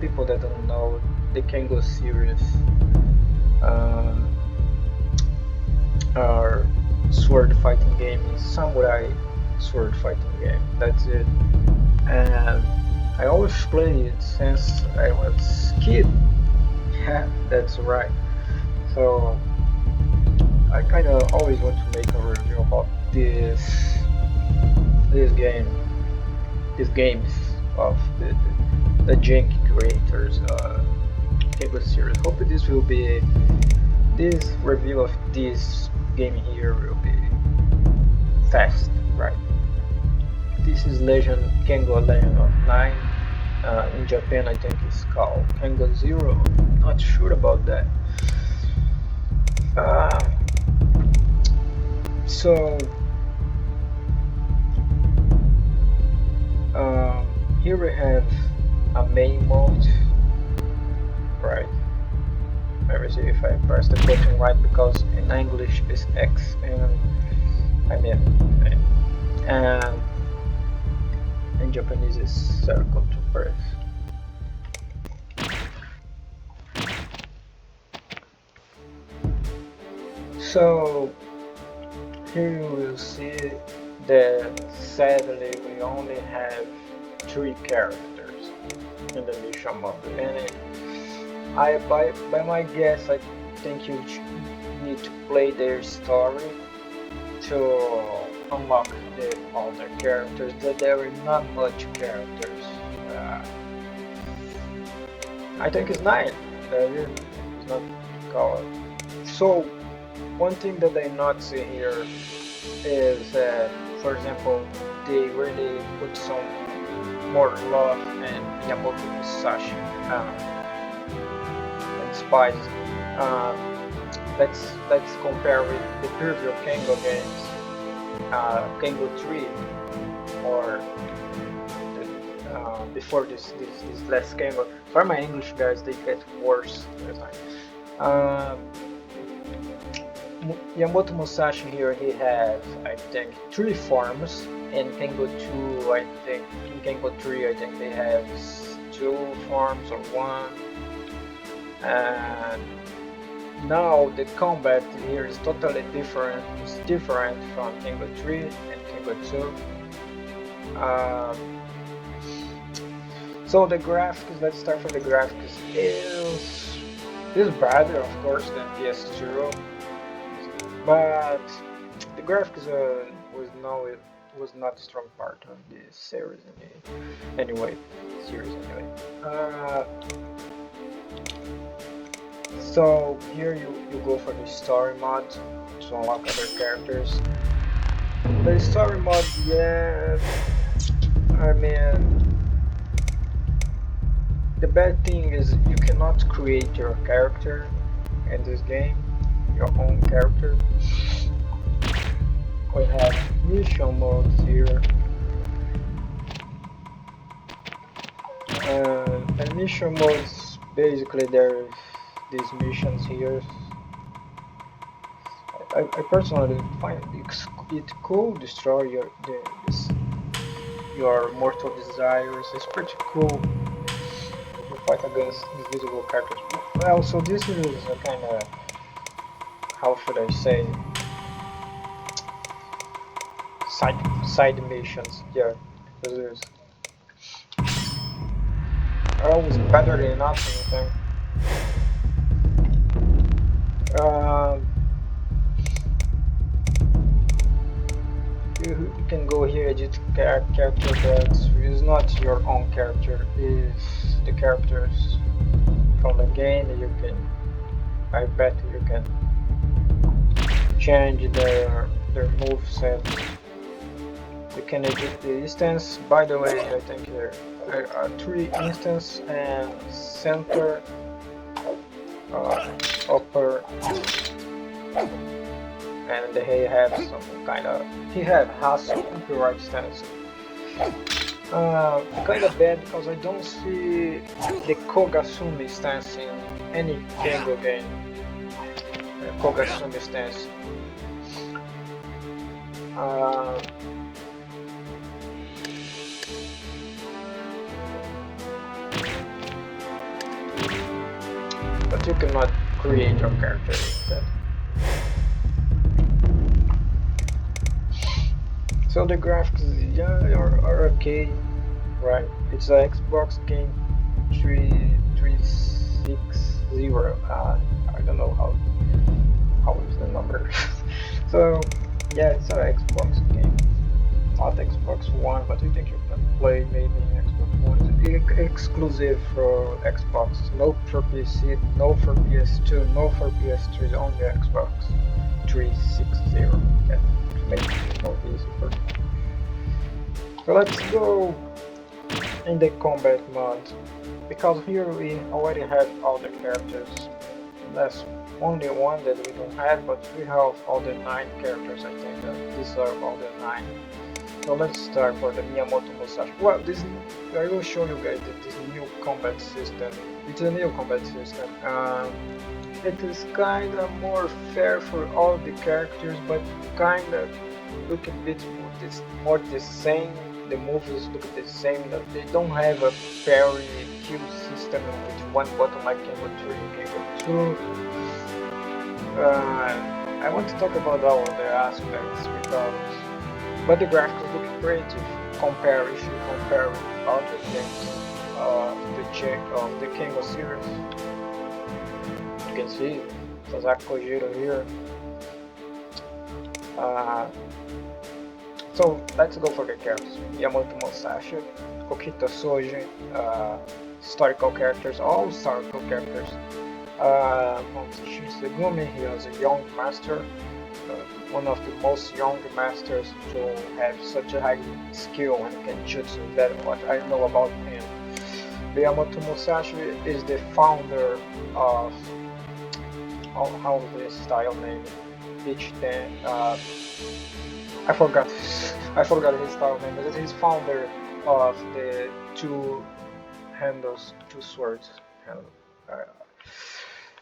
people that don't know, the Kengo series are sword fighting game, samurai sword fighting game. That's it. And I always play it since I was kid. Yeah, that's right. So I kind of always want to make a review about this game, these games of the janky creators, Kengo series. Hope this review of this game here will be fast, right? This is Legend Kengo Legend of 9. In Japan, I think it's called Kengo Zero. Not sure about that. Uh, so here we have a main mode, right? Let me see if I press the button right, because in English it's X and I mean and in Japanese it's circle to press. So here you will see that sadly we only have 3 characters in the mission mode, and by my guess, I think you need to play their story to unlock the other characters. That there are not much characters. I think it's 9. It's not called. So one thing that I not see here is, for example, they really put some more love and Yamamoto Musashi and Spice. Let's compare with the previous Kengo games, Kengo 3, or before this last Kengo. For my English guys, they get worse every time. Yamamoto Musashi here, he has, I think, 3 forms. In Kengo 2, I think, in Kengo 3, I think they have 2 forms or 1. And now the combat here is totally different. It's different from Kengo 3 and Kengo 2. So the graphics, let's start with the graphics, is better, of course, than PS0. But the graphics was not a strong part of this series anyway. So here you go for the story mod to unlock other characters. The story mod, yeah, I mean, the bad thing is you cannot create your character in this game, your own character. We have mission modes here, and mission modes, basically there's these missions here. I personally find it cool, destroy your mortal desires. It's pretty cool. You fight against invisible characters. Well, so this is a kind of, how should I say, side missions. Yeah, this is always better than nothing, I think. You can go here, edit character, but it's not your own character. It's the characters from the game. I bet you can change their moveset. You can edit the instance. By the way, I think there are 3 instances, and center, upper, and he have some kind of, has some copyright stance. Kind of bad because I don't see the Kogasumi stance in any Kengo game. Kogasumi stance. but you cannot create your character instead. So the graphics, yeah, are okay, right? It's an Xbox game 3360. I don't know how is the number. So yeah, it's an Xbox game, not Xbox One, but I think you can play maybe in Xbox One. It's exclusive for Xbox, no for PC, no for PS2, no for PS3, only Xbox 360. Yeah, to make it more easy for me. So let's go in the combat mode, because here we already have all the characters. There's only one that we don't have, but we have all the 9 characters. I think that these are all the 9. So let's start for the Miyamoto Musashi. Well, I will show you guys that this new combat system. It's a new combat system. It is kind of more fair for all the characters, but kind of look a bit more the same. The moves look the same. They don't have a parry kill system with one button like Kengo 3 and Kengo 2. I want to talk about all the aspects but the graphics look great if you compare with other games of the Kengo series. You can see Sasaki Kojiro here. So let's go for the characters. Miyamoto Musashi, Kokita Soji, historical characters, all historical characters. Shinsegumi, he was a young master, one of the most young masters to have such a high skill and kenjutsu. That's what I know about him. Miyamoto Musashi is the founder of how the style name each then. I forgot his style name, but he's founder of the two swords.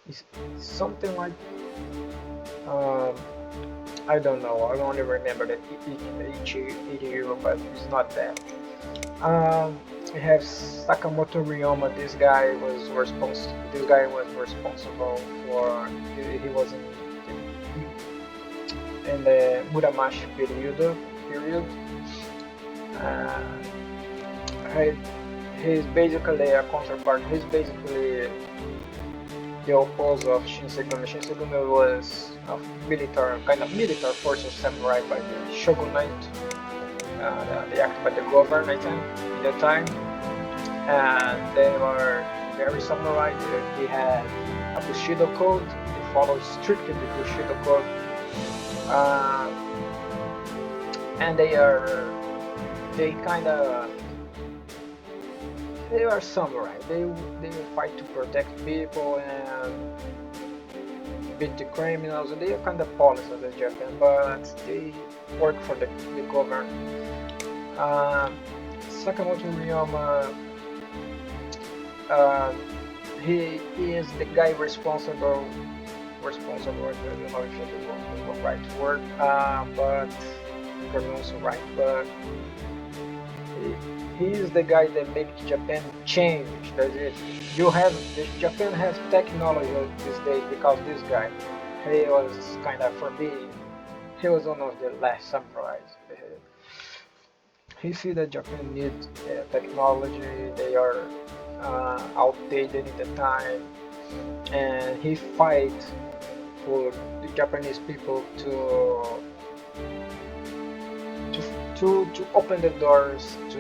It's something like I don't know. I only remember that Ichiro, but it's not that. We have Sakamoto Ryoma. This guy was responsible for. He was in the Muromachi period. He's basically a counterpart. He's basically the opposite of Shinsegumi. Shinsegumi was a kind of military forces samurai by the shogunate. They acted by the government, I think, at the time, and they were very samurai. They had a Bushido code. They followed strictly the Bushido code. And they are samurai. They fight to protect people and beat the criminals. They are kind of police as in Japan, but they work for the government. Sakamoto Ryoma, he is the guy responsible. I don't know if it's the right word, but pronounce it right. But he is the guy that makes Japan change. That's it. Japan has technology these days because this guy, he was kind of, for me, he was one of the last samurais. He see that Japan needs technology. They are outdated in the time, and he fights for the Japanese people to open the doors to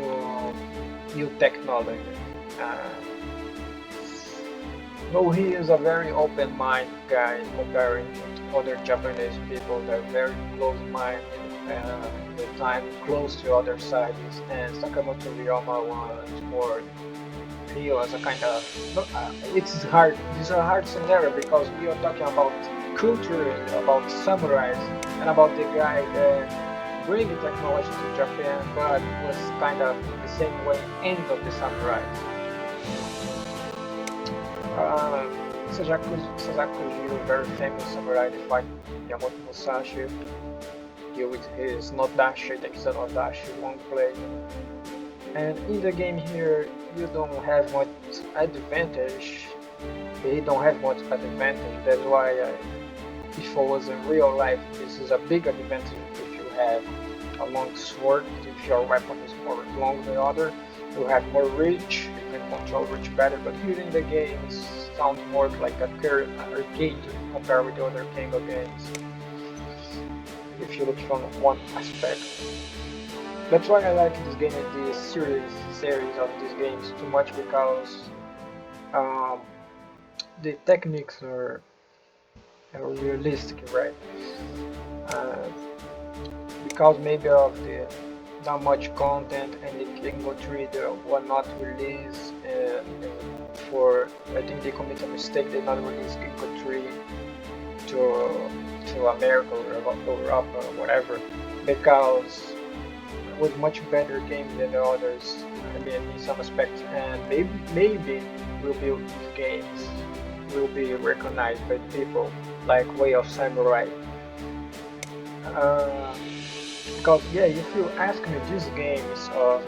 new technology. No, he is a very open-minded guy comparing to other Japanese people. They're very close-minded and the time close to other sides. And Sakamoto Ryoma was more. He was a kind of. It's hard. It's a hard scenario because we are talking about culture, about samurais, and about the guy that bringing technology to Japan, but was kind of the same way end of the samurais. Sasaki Kojiro, very famous samurai, that fight Miyamoto Musashi. Deal with his Nodashi, the Nodashi long blade. And in the game here, you don't have much advantage He don't have much advantage. That's why if I was in real life, this is a big advantage if you have a long sword. If your weapon is more long than the other, you have more reach. You can control reach better. But here in the game, it sounds more like a arcade compared with the other Kengo games. If you look from one aspect, that's why I like this game, this series of these games too much because um, the techniques are realistic, right? Uh, because maybe of the not much content and the Kengo 3 were not released for I think they committed a mistake they not release Kengo 3 to America or Europe or whatever because it was much better game than the others. I mean in some aspects and maybe will be these games will be recognized by people like Way of Samurai. Uh, because yeah, if you ask me these games of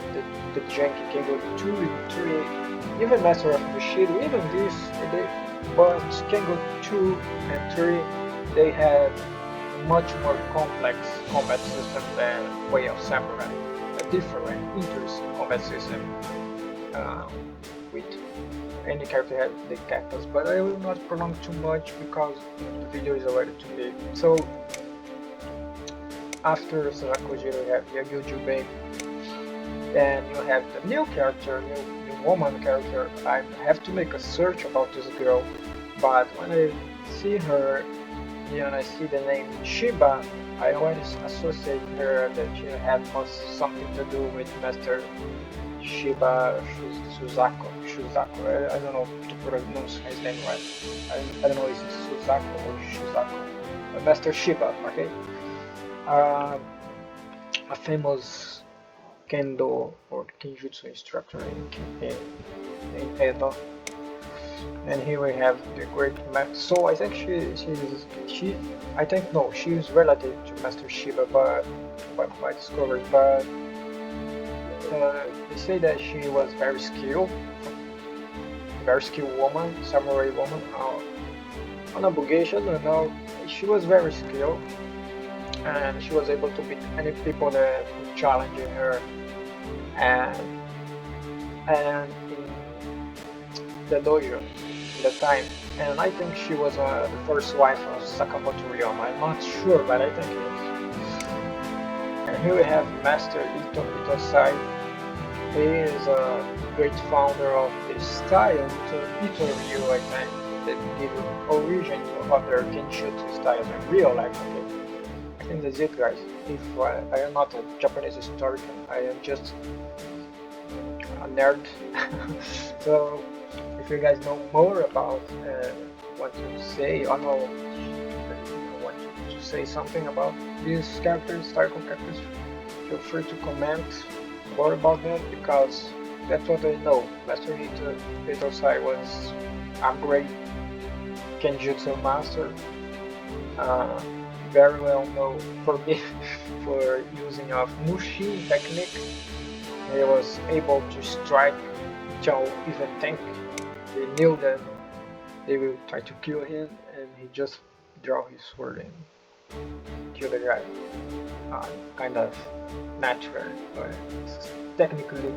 the janky Kengo 2 and 3, even Master of Bushido, even this, but Kengo 2 and 3, they have much more complex combat system than Way of Samurai. A different, interesting combat system with any character has the cactus, but I will not prolong too much because the video is already too big. So after Sakakuji, you have Yagyu Jubei, and you have the new character, new woman character. I have to make a search about this girl, but when I see her and I see the name Shiba, I always associate her that she had something to do with Master Shiba Shuzako. I don't know to pronounce his name right. I don't know if it's Suzako or Shuzako. Master Shiba, okay? A famous Kendo or Kenjutsu instructor in Edo. And here we have the great Master. So I think I think no, she is relative to Master Shiba, but by my discovery. But they say that she was very skilled woman, samurai woman. On a Bugeisha, I don't know. She was very skilled, and she was able to beat any people that would challenge her. And in the dojo at the time, and I think she was the first wife of Sakamoto Ryoma. I'm not sure, but I think it is. And here we have Master Itosai. He is a great founder of the style Ito Ryu, I think, that gave origin to other Kenjutsu styles in real life. Okay? I think that's it, guys. If I am not a Japanese historian, I am just a nerd. So if you guys know more about what to say, I know want to say something about these characters, historical characters, feel free to comment more about them because that's what I know. Master Hitosai was a great Kenjutsu master, very well known for for using of Mushin technique. He was able to strike Joe even think. They knew that they will try to kill him, and he just draw his sword and kill the guy. Kind of natural, but technically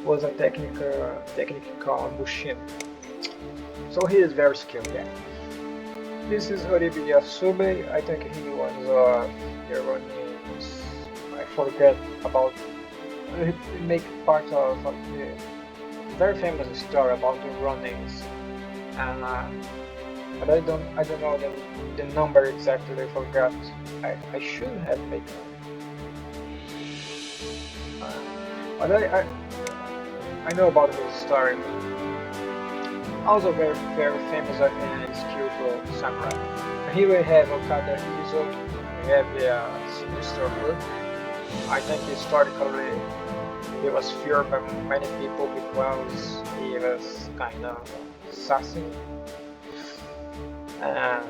was a technique called Mushin. So he is very skilled. Yeah. This is Oribi Yasube. I think he was the runnings. I forget about. He make part of the very famous story about the runnings, and but I don't know the number exactly. I forgot. I should have made it. But I know about his story. Also very famous and skillful samurai. And here we have Okada Izo. We have the sinister look. I think historically he was feared by many people because he was kind of assassin. And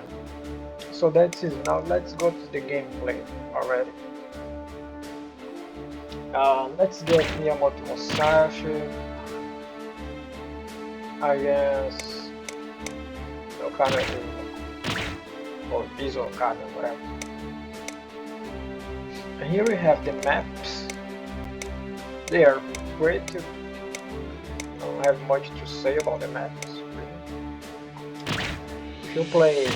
so that's it. Now let's go to the gameplay already. Let's get Miyamoto Musashi. I guess Okada or is Okada, whatever. And here we have the maps. They are pretty. I don't have much to say about the maps. Really. If you play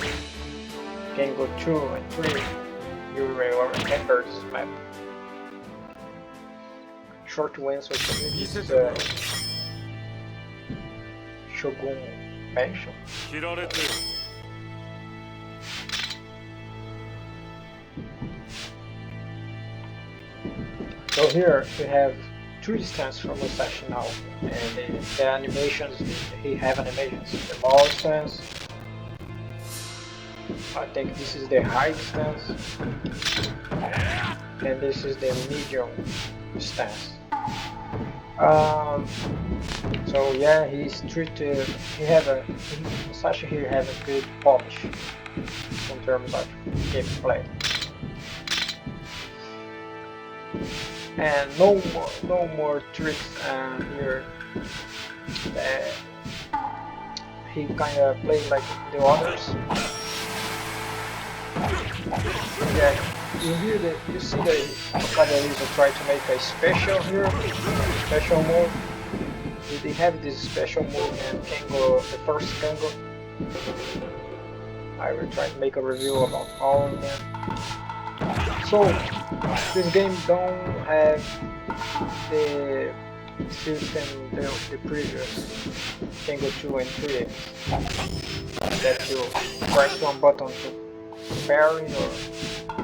Kengo 2 and 3, you will remember this map. Short answer to me is Shogun Mansion. So here we have 3 stands from the session now, and the animations, he have animations. The low stance, I think this is the high stance, and this is the medium stance. So yeah, he's treated. Sasha here has a good polish in terms of gameplay, and no more tricks here. He kind of plays like the others. Yeah, you see that Okada is trying to make a special here, special move. They have this special move in Kengo, the first Kengo. I will try to make a review about all of them. So this game don't have the system the previous Kengo 2 and 3 that you press one button to parry or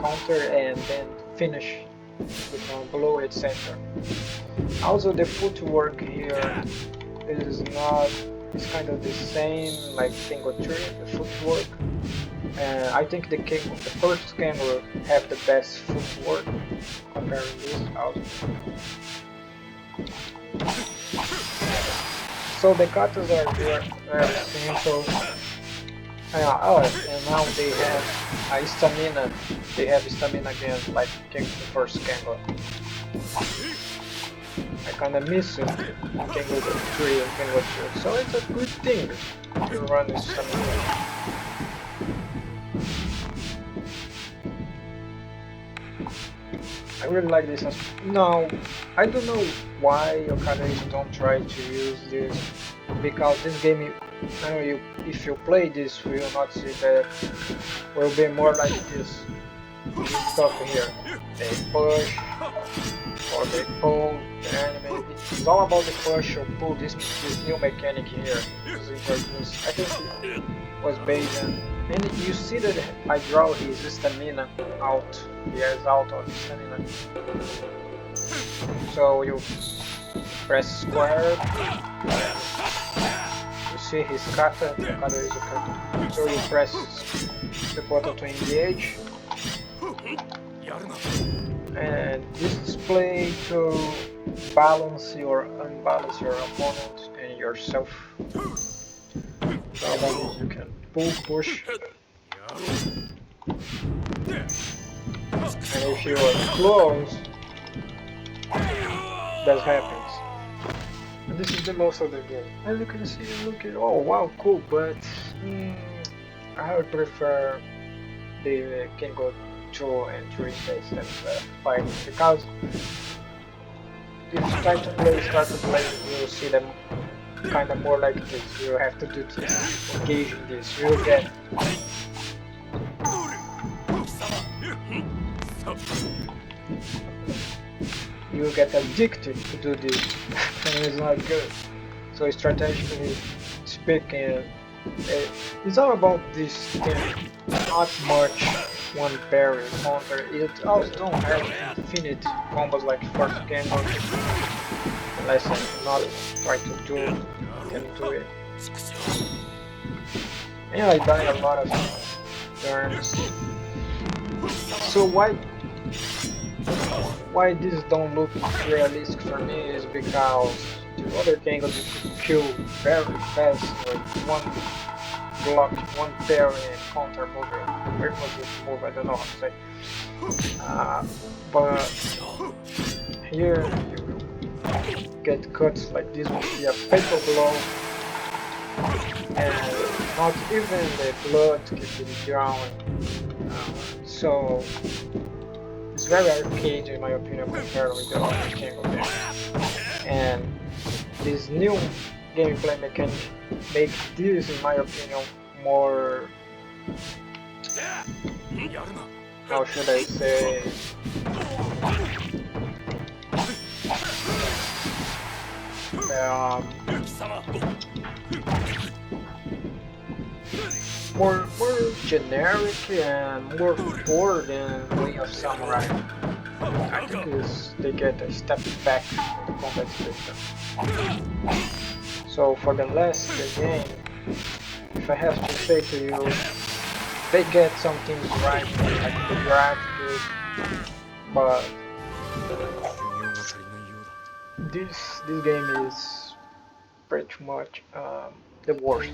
counter and then finish with one blow, etc. Also the footwork here is not, it's kind of the same like Kengo 3, the footwork. I think the first Kengo have the best footwork comparing this also. So the katas are very simple. And now they have a stamina. They have stamina again, like the first Kengo. I kinda miss it, Kengo 3 and Kengo 2. So it's a good thing to run this stamina. I really like this. Now, I don't know why Okada don't try to use this, because this game, if you play this, you will not see that. Will be more like this stuff here. They push or they pull. The anime. It's all about the push or pull. This new mechanic here. I think it was based on. And you see that I draw his stamina out. He has out of stamina. So you press square. You see his kata. The kata is a kata. So you press the button to engage. And this display to balance or unbalance your opponent and yourself. So that means you can pull, push. And if you are close, that happens. And this is the most of the game. As you can see, look at, oh wow, cool, but I would prefer the Kengo 2 and 3 phase than 5, because if you start to play, you'll see them kind of more like this. You have to do this, engage in this. You'll get addicted to do this, and it's not good. So strategically speaking, it's all about this thing. Not much one parry counter. It also don't have infinite combos like first Kengo, unless I'm not try to do it, can do it. And I die a lot of turns. So why this don't look realistic for me is because the other Kengos you could kill very fast with one block, one parry and counter move. Very much move, I don't know how to say. But here you get cuts like this would be a fatal blow, and not even the blood keeps it drawing. So it's very arcade in my opinion compared with the other Kengo games. And this new gameplay mechanic make this, in my opinion, more, how should I say, um, more generic and more forward than Way of Samurai. I think they get a step back in the combat system. So for the last game, if I have to say to you, they get some things right, like the graphics, but this game is pretty much the worst.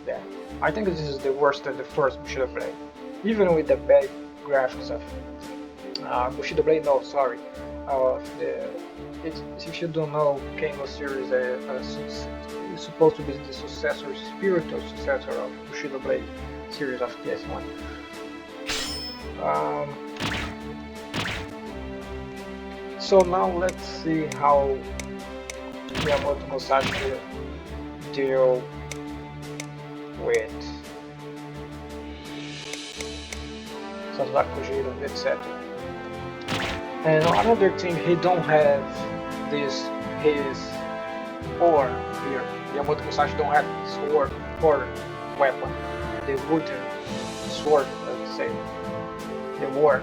Yeah, I think this is the worst of the first Bushido Blade, even with the bad graphics of Bushido Blade. No, sorry, of the. If you don't know, Kengo series is supposed to be the successor, spiritual successor of Bushido Blade series of PS1. So now let's see how Miyamoto Musashi deal with Sasakujiro, etc. And another thing, he don't have his ore here. Miyamoto Musashi don't have his ore weapon, the wooden sword, let's say, the war,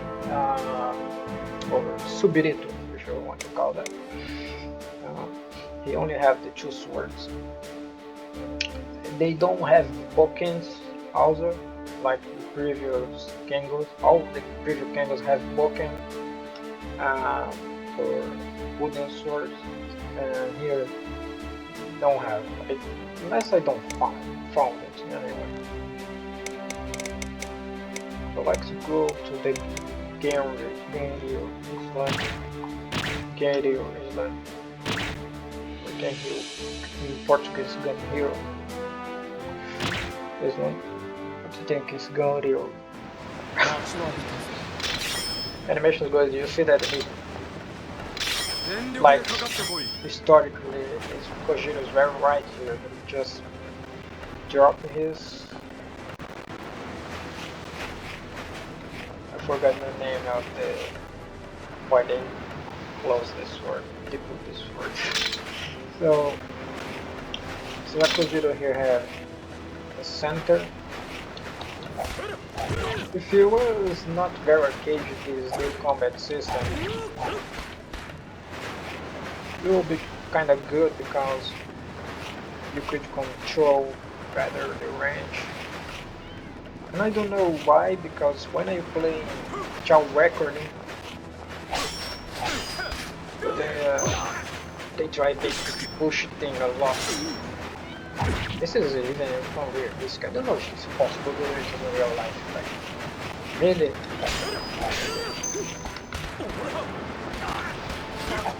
or subirito, if you want to call that. He only have the two swords. They don't have bokens also, like the previous Kengos. All the previous Kengos have boken for wooden swords, and here don't have it, unless I don't found it anyway. So let's go to the Genryo Island. Genryo Island. We can heal in Portuguese Gun Hero. This one, what do you think is Genryo? Animation is good. You see that he, like, historically, Kojiro is very right here. He just dropped his. I forgot the name of the why they close this sword. They put this sword. So Kojiro here have the center. If it was not very arcade with this new combat system, it will be kind of good because you could control better the range. And I don't know why, because when I play Child Recording, they try to push thing a lot. This is even from weird. This I don't know if it's possible to do it in real life. Like, really?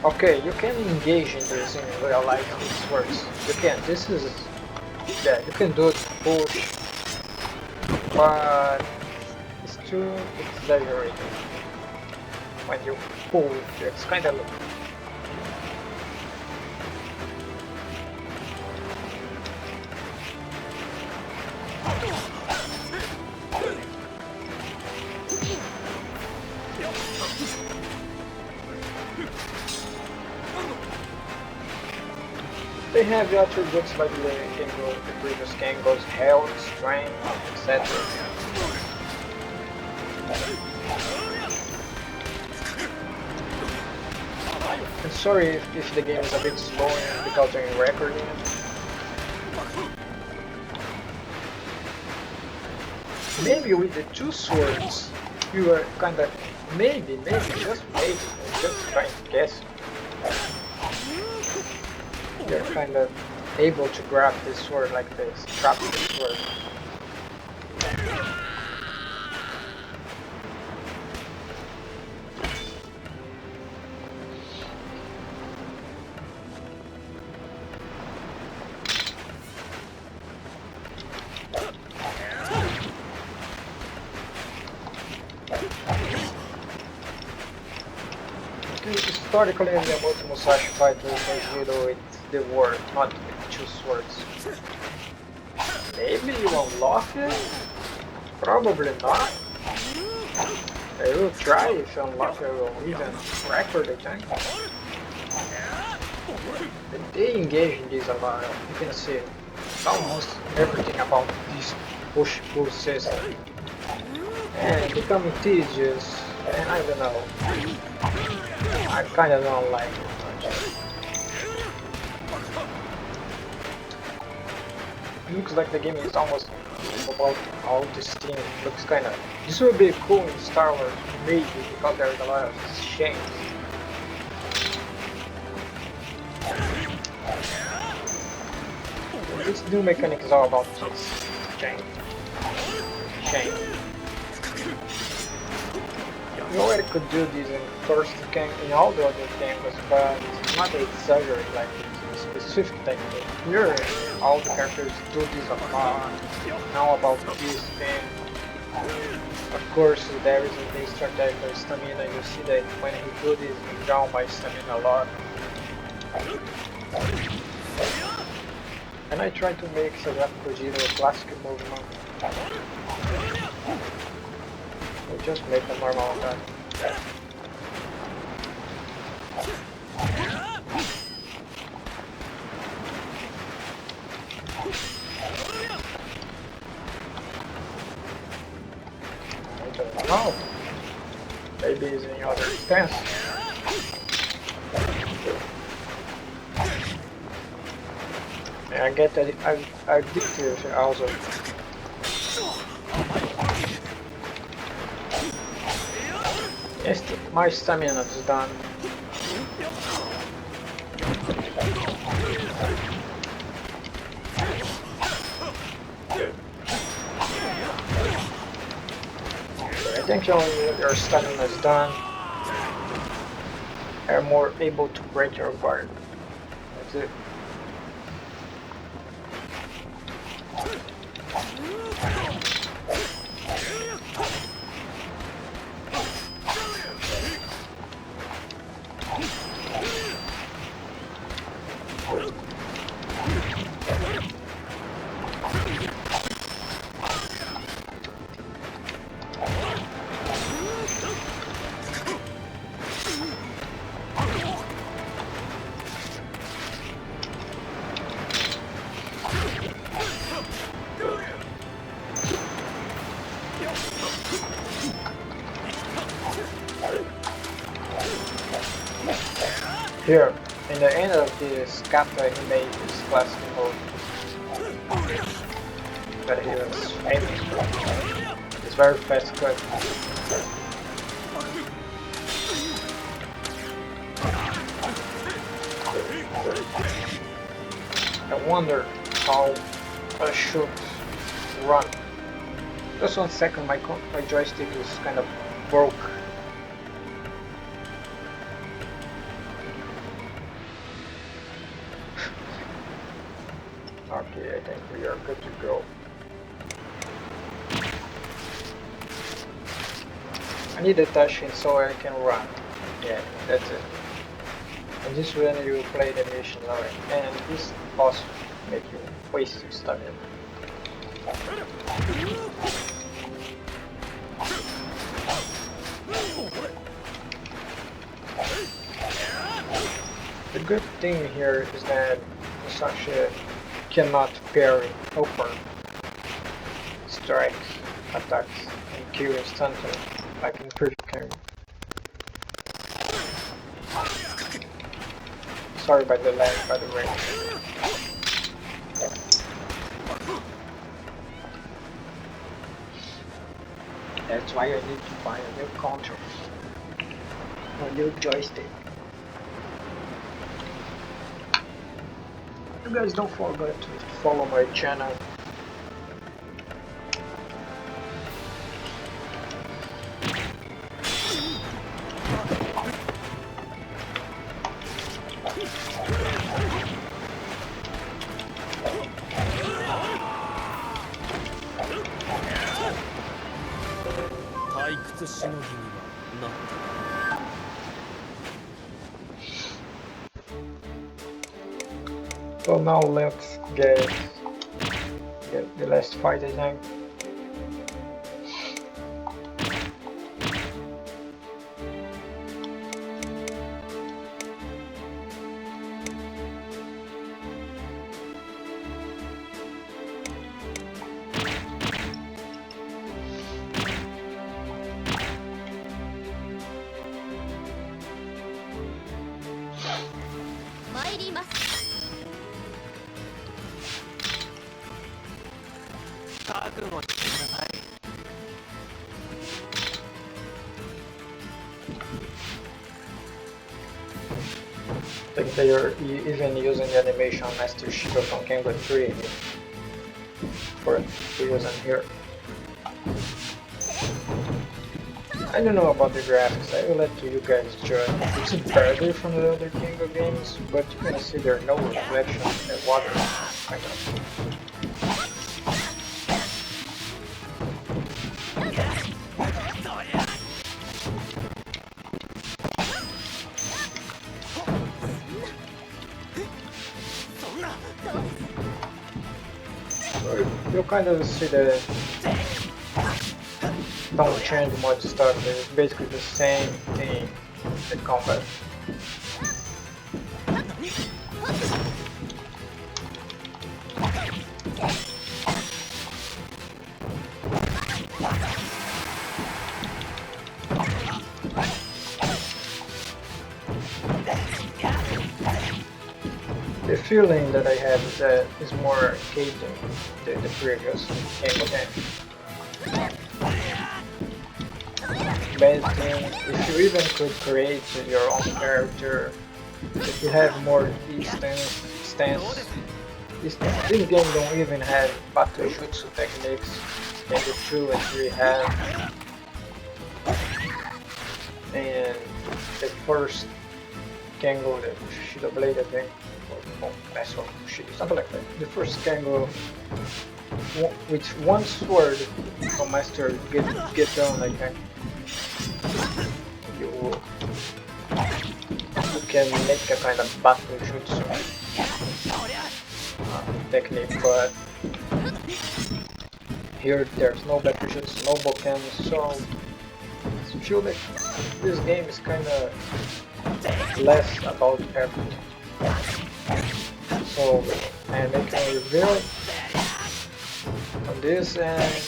Okay, you can engage in this in real life. This works. You can. This is, yeah. You can do it push, but it's too exaggerated when you pull. It's kind of. They have the attributes like the Kengo, the previous Kengo's health, strength, etc. I'm sorry if the game is a bit slow because I'm recording it. Maybe with the two swords, you are kind of, maybe, just maybe, I'm just trying to guess. You're kind of able to grab this sword like this, trap the sword. historically in the Ultimate Musashi fight with Vegito, it's the word, not with two swords. Maybe you unlock it? Probably not. I will try if you unlock it, I will even record the tank. They engage in this a lot, you can see almost everything about this push-pull system. And becoming tedious, and I don't know. I kinda don't like it much. It looks like the game is almost about all this team. Looks kinda... This would be cool in Star Wars, maybe, because there's a lot of chains. This new mechanic is all about just chain. You already could do this in first game, in all the other games, but not exaggerate like it's a specific technique. Here, all the characters do this a lot. Now about this thing. Of course, there is a strategical stamina. You see that when he do this, he down my stamina a lot. And I try to make Kojiro a classic movement. We'll just make a normal attack. I don't know. Maybe it's in other stance. I get that I'm addicted also. Yes, my stamina is done. I think your stamina is done. You're more able to break your guard. That's it. Here, in the end of this kata, he made this classic move that he was famous for. It's very fast cut. I wonder how I should run. Just 1 second, my joystick is kind of broke. Okay, I think we are good to go. I need a touching so I can run. Yeah, that's it. And this when you play the mission alright. And this boss make you waste your stamina. The good thing here is that Musashi cannot parry open strikes, attacks, and kill instantly, like in previous game. Sorry by the lag, by the way. That's why I need to buy a new controller, a new joystick. You guys don't forget to follow my channel. So now let's get the last fight, I think. I think they are even using the animation Master Shield from Kengo 3 for using here. I don't know about the graphics, I will let you guys judge. It's better from the other Kengo games, but you can see there are no reflection in the water, kind of. You kind of see the don't change much stuff, it's basically the same thing in combat. The feeling that I have is that it's more arcade than the previous Kengo game. Basically, if you even could create your own character, if you have more stance, this game don't even have battle jutsu techniques, and the 2 and 3 have. And the first Kengo, the Shido Blade, I think, or that's what Shido, something like that. The first Kengo, with one sword, no master get down, I think. You can make a kind of battle jutsu technique, but here there's no battle jutsu, no boken, so I feel like this game is kind of less about everything. So I am making a review on this, and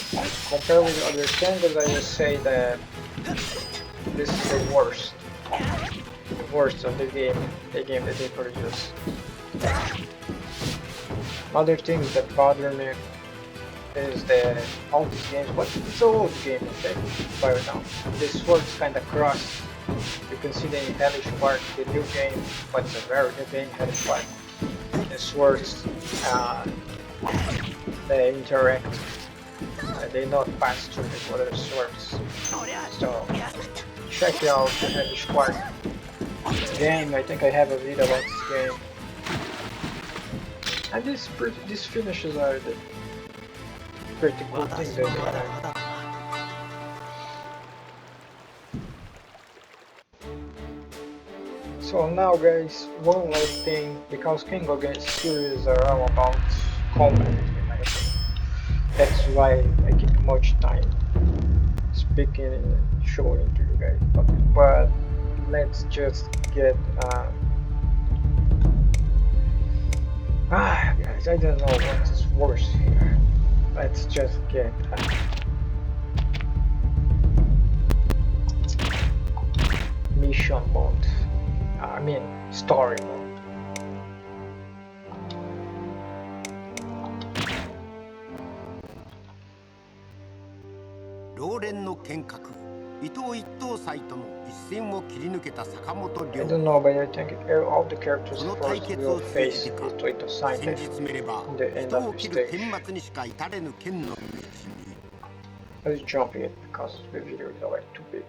compared with other Kengos, I will say that this is the worst of the game that they produce. Other things that bother me is that all these games, but it's an old game in fact, by now. This sword is kinda crossed. You can see the Hellish Spark, the new game, but it's a very new game, Hellish Spark. The swords, they interact. They not pass through the other swords. So check out the Hellish Spark game. I think I have a video about this game. And these finishes are the pretty cool thing that they have. So now guys, one last thing, because Kengo series are all about combat in my opinion. That's why I keep much time speaking and showing to you guys. But let's just get guys, I don't know what is worse here. Let's just get mission mode. I mean story mode. I don't know, but I think all the characters first will face Ito scientist in the end of the stage. Let's jump in because the video is already too big.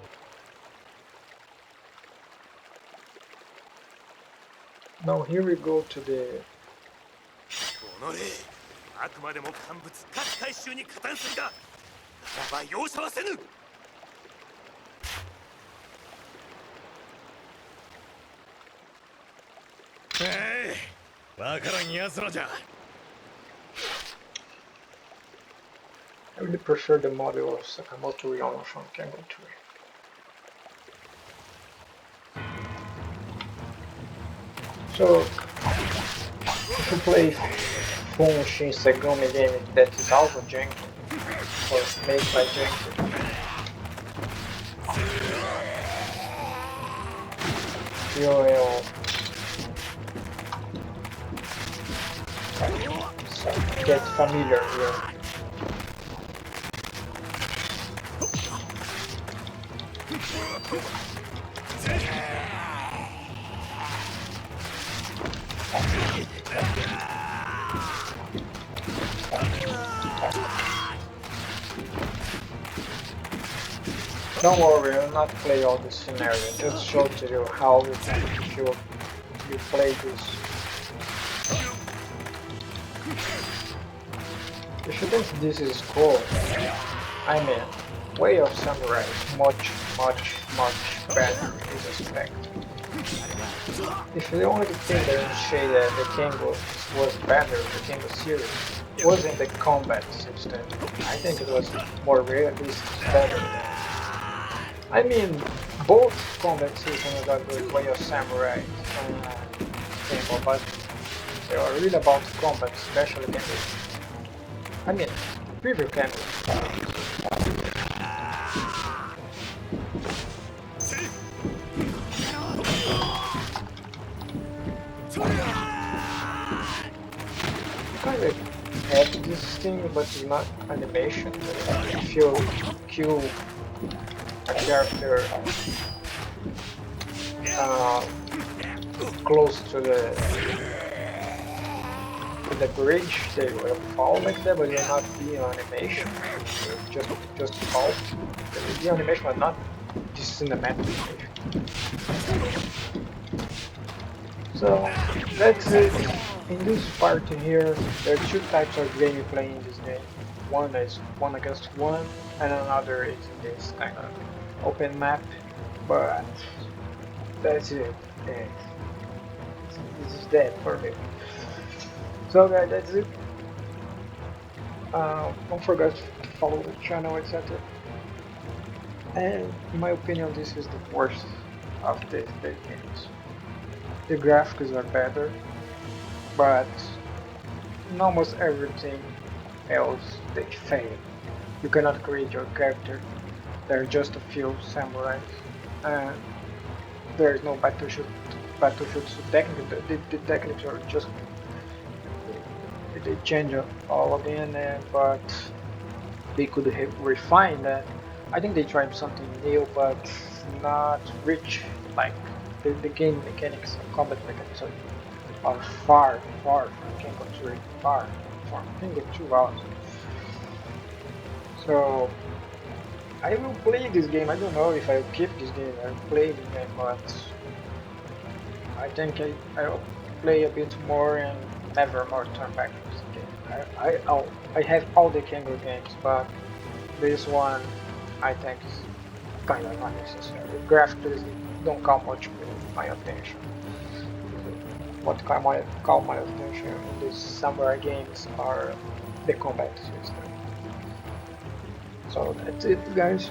Now here we go to the I really prefer the model of Sakamoto Ryono from Kengo 3. So, if you play Fun Shin Segumi game that is also Genki, or made by Genki, you will get familiar here. Don't worry, I will not play all the scenario, just show to you how you can feel you play this. If you think this is cool, I mean, Way of Samurai is much better in this aspect. If the only thing that would say that the Kengo was better, the Kengo series, wasn't the combat system. I think it was more realistic, better. I mean, both combat systems are good, Way of Samurai and Kengo, but they are really about combat, especially Kengo. I mean, preview Kengo. Kind of have this thing, but it's not animation. If you kill a character close to the bridge, they will fall like that, but you're not being animation. You just fall. The animation, but not this cinematic animation. So that's it. In this part here, there are two types of gameplay in this game. One is 1 against 1, and another is in this kind of open map. But that's it. This is dead for me. So guys, that's it. Don't forget to follow the channel, etc. And in my opinion, this is the worst of these games. The graphics are better, but in almost everything else they fail. You cannot create your character. There are just a few samurais, and there is no battlefield. So technically, the techniques are just they change all again, but they could refine that. I think they tried something new, but not rich. Like the game mechanics, combat mechanics are far from Kengo 3, far from Kengo 2 also. So I will play this game. I don't know if I will keep this game. I will play this game, but I think I'll play a bit more and never more turn back to this game. I have all the Kengo games, but this one I think is kind of unnecessary. Graphics don't call much my attention. What caught my attention in these samurai games are the combat system. So that's it, guys.